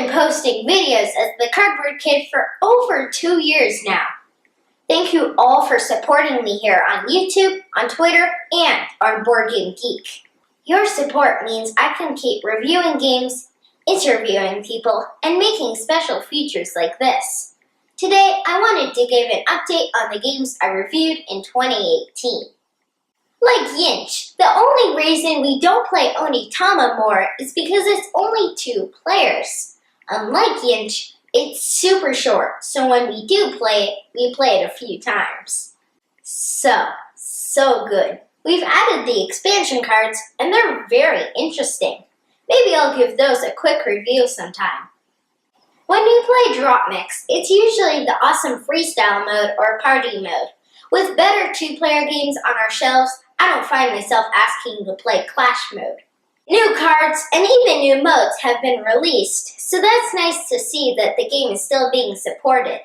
been posting videos as the Cardboard Kid for over 2 years now. Thank you all for supporting me here on YouTube, on Twitter, and on Board Game Geek. Your support means I can keep reviewing games, interviewing people, and making special features like this. Today, I wanted to give an update on the games I reviewed in 2018. Like Yinch, the only reason we don't play Onitama more is because it's only 2 players. Unlike Yinch, it's super short, so when we do play it, we play it a few times. So good. We've added the expansion cards, and they're very interesting. Maybe I'll give those a quick review sometime. When we play Drop Mix, it's usually the awesome freestyle mode or party mode. With better 2-player games on our shelves, I don't find myself asking to play Clash mode. New cards and even new modes have been released, so that's nice to see that the game is still being supported.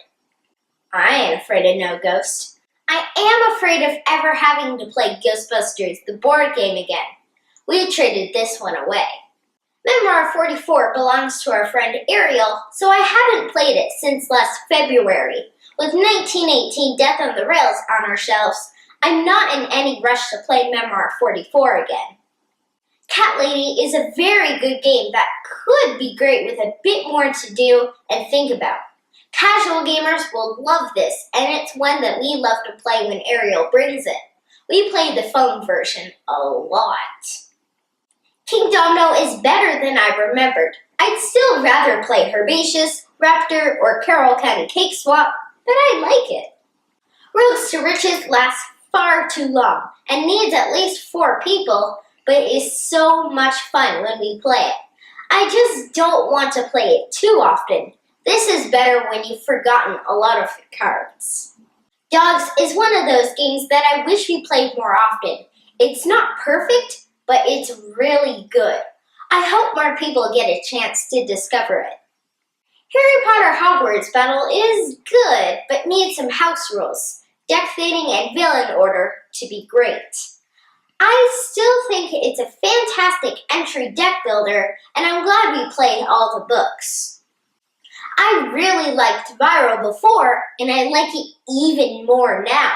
I ain't afraid of no ghost. I am afraid of ever having to play Ghostbusters, the board game again. We traded this one away. Memoir 44 belongs to our friend Ariel, so I haven't played it since last February. With 1918 Death on the Rails on our shelves, I'm not in any rush to play Memoir 44 again. Cat Lady is a very good game that could be great with a bit more to do and think about. Casual gamers will love this, and it's one that we love to play when Ariel brings it. We played the phone version a lot. King Domino is better than I remembered. I'd still rather play Herbaceous, Raptor, or Carroll County Cake Swap, but I like it. Roads to Riches lasts far too long and needs at least 4 people, but is so much fun when we play it. I just don't want to play it too often. This is better when you've forgotten a lot of the cards. Dogs is one of those games that I wish we played more often. It's not perfect, but it's really good. I hope more people get a chance to discover it. Harry Potter Hogwarts Battle is good, but needs some house rules, deck fading, and villain order to be great. I still think it's a fantastic entry deck builder, and I'm glad we played all the books. I really liked Viral before, and I like it even more now.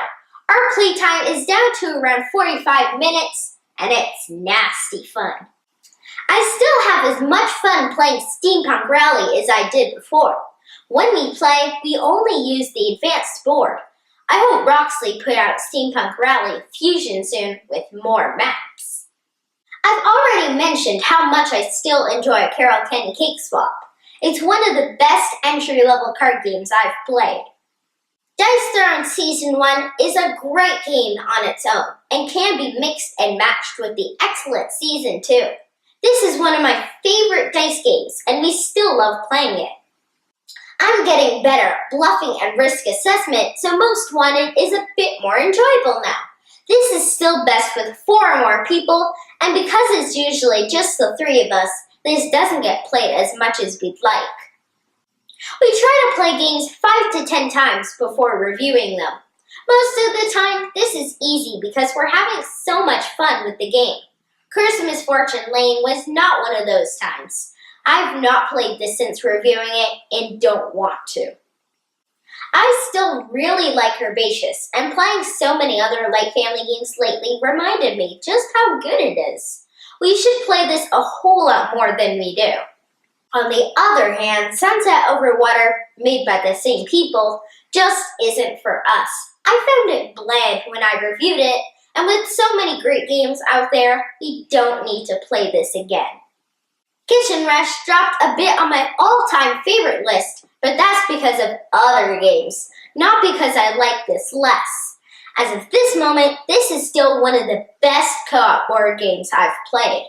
Our playtime is down to around 45 minutes, and it's nasty fun. I still have as much fun playing Steampunk Rally as I did before. When we play, we only use the advanced board. I hope Roxley put out Steampunk Rally Fusion soon with more maps. I've already mentioned how much I still enjoy Carroll County Cake Swap. It's one of the best entry-level card games I've played. Dice Throne Season 1 is a great game on its own and can be mixed and matched with the excellent Season 2. This is one of my favorite dice games, and we still love playing it. I'm getting better at bluffing and risk assessment, so Most Wanted is a bit more enjoyable now. This is still best with 4 or more people, and because it's usually just the 3 of us, this doesn't get played as much as we'd like. We try to play games 5 to 10 times before reviewing them. Most of the time, this is easy because we're having so much fun with the game. Curse of Misfortune Lane was not one of those times. I've not played this since reviewing it and don't want to. I still really like Herbaceous, and playing so many other Light Family games lately reminded me just how good it is. We should play this a whole lot more than we do. On the other hand, Sunset Over Water, made by the same people, just isn't for us. I found it bland when I reviewed it, and with so many great games out there, we don't need to play this again. Kitchen Rush dropped a bit on my all-time favorite list, but that's because of other games, not because I like this less. As of this moment, this is still one of the best co-op board games I've played.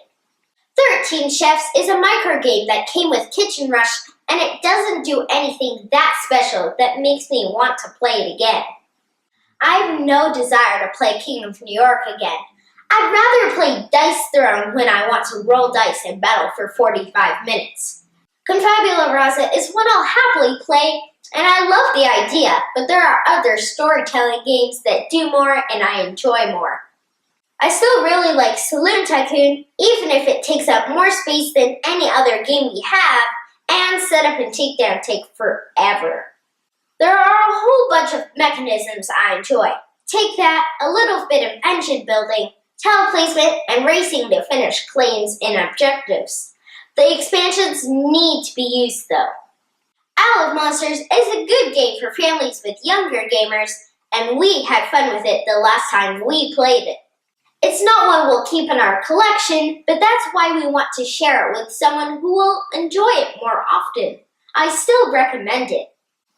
13 Chefs is a micro game that came with Kitchen Rush, and it doesn't do anything that special that makes me want to play it again. I have no desire to play King of New York again. I'd rather play Dice Throne when I want to roll dice and battle for 45 minutes. Confabula Rasa is one I'll happily play, and I love the idea, but there are other storytelling games that do more and I enjoy more. I still really like Saloon Tycoon, even if it takes up more space than any other game we have, and setup and takedown take forever. There are a whole bunch of mechanisms I enjoy. Take that, a little bit of engine building, tile placement, and racing to finish claims and objectives. The expansions need to be used though. Isle of Monsters is a good game for families with younger gamers, and we had fun with it the last time we played it. It's not one we'll keep in our collection, but that's why we want to share it with someone who will enjoy it more often. I still recommend it.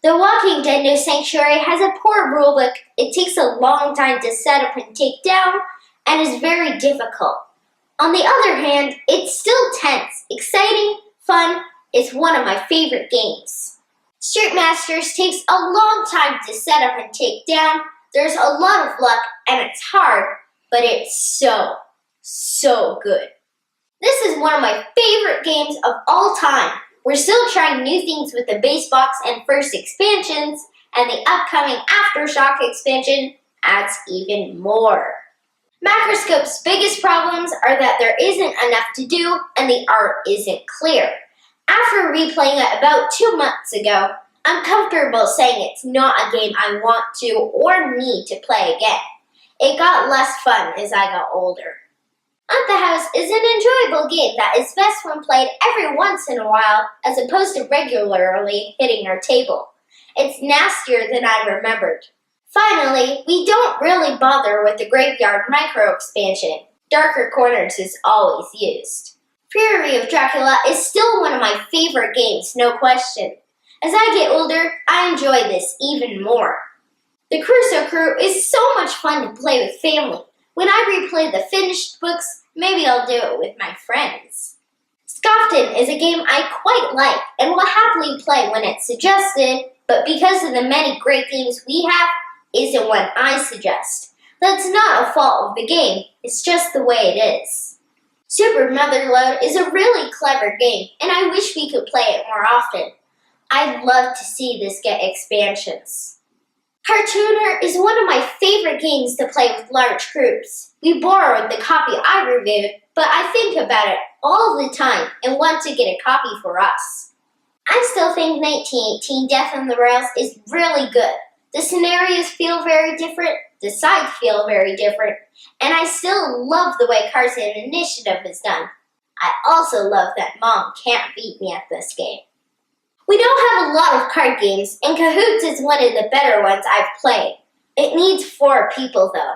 The Walking Dead New Sanctuary has a poor rulebook, it takes a long time to set up and take down, and is very difficult. On the other hand, it's still tense, exciting, fun. It's one of my favorite games. Street Masters takes a long time to set up and take down. There's a lot of luck and it's hard, but it's so good. This is one of my favorite games of all time. We're still trying new things with the base box and first expansions, and the upcoming Aftershock expansion adds even more. Macroscope's biggest problems are that there isn't enough to do and the art isn't clear. After replaying it about 2 months ago, I'm comfortable saying it's not a game I want to or need to play again. It got less fun as I got older. Hunt the House is an enjoyable game that is best when played every once in a while as opposed to regularly hitting our table. It's nastier than I remembered. Finally, we don't really bother with the Graveyard Micro expansion. Darker Corners is always used. Fury of Dracula is still one of my favorite games, no question. As I get older, I enjoy this even more. The Crusoe Crew is so much fun to play with family. When I replay the finished books, maybe I'll do it with my friends. Scofton is a game I quite like and will happily play when it's suggested, but because of the many great games we have, isn't one I suggest. That's not a fault of the game, it's just the way it is. Super Motherload is a really clever game, and I wish we could play it more often. I'd love to see this get expansions. Cartooner is one of my favorite games to play with large groups. We borrowed the copy I reviewed, but I think about it all the time and want to get a copy for us. I still think 1918 Death on the Rails is really good. The scenarios feel very different, the sides feel very different, and I still love the way Cards and Initiative is done. I also love that Mom can't beat me at this game. We don't have a lot of card games, and Cahoots is one of the better ones I've played. It needs 4 people though.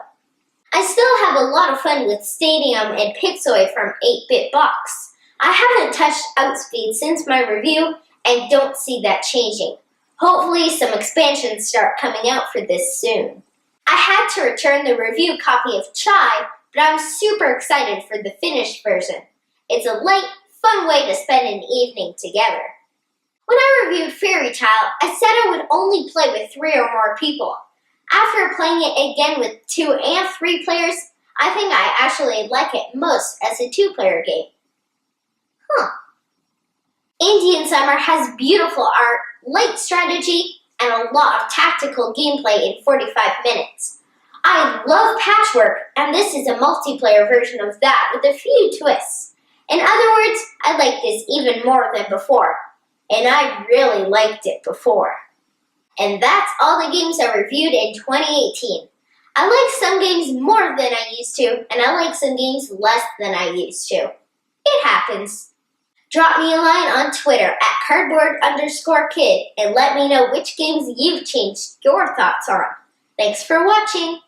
I still have a lot of fun with Stadium and Pixoid from 8-Bit Box. I haven't touched Outspeed since my review and don't see that changing. Hopefully some expansions start coming out for this soon. I had to return the review copy of Chai, but I'm super excited for the finished version. It's a light, fun way to spend an evening together. When I reviewed Fairy Tale, I said I would only play with 3 or more people. After playing it again with 2 and 3 players, I think I actually like it most as a 2-player game. Indian Summer has beautiful art, light strategy, and a lot of tactical gameplay in 45 minutes. I love Patchwork, and this is a multiplayer version of that with a few twists. In other words, I like this even more than before. And I really liked it before. And that's all the games I reviewed in 2018. I like some games more than I used to, and I like some games less than I used to. It happens. Drop me a line on Twitter at cardboard_kid and let me know which games you've changed your thoughts on. Thanks for watching.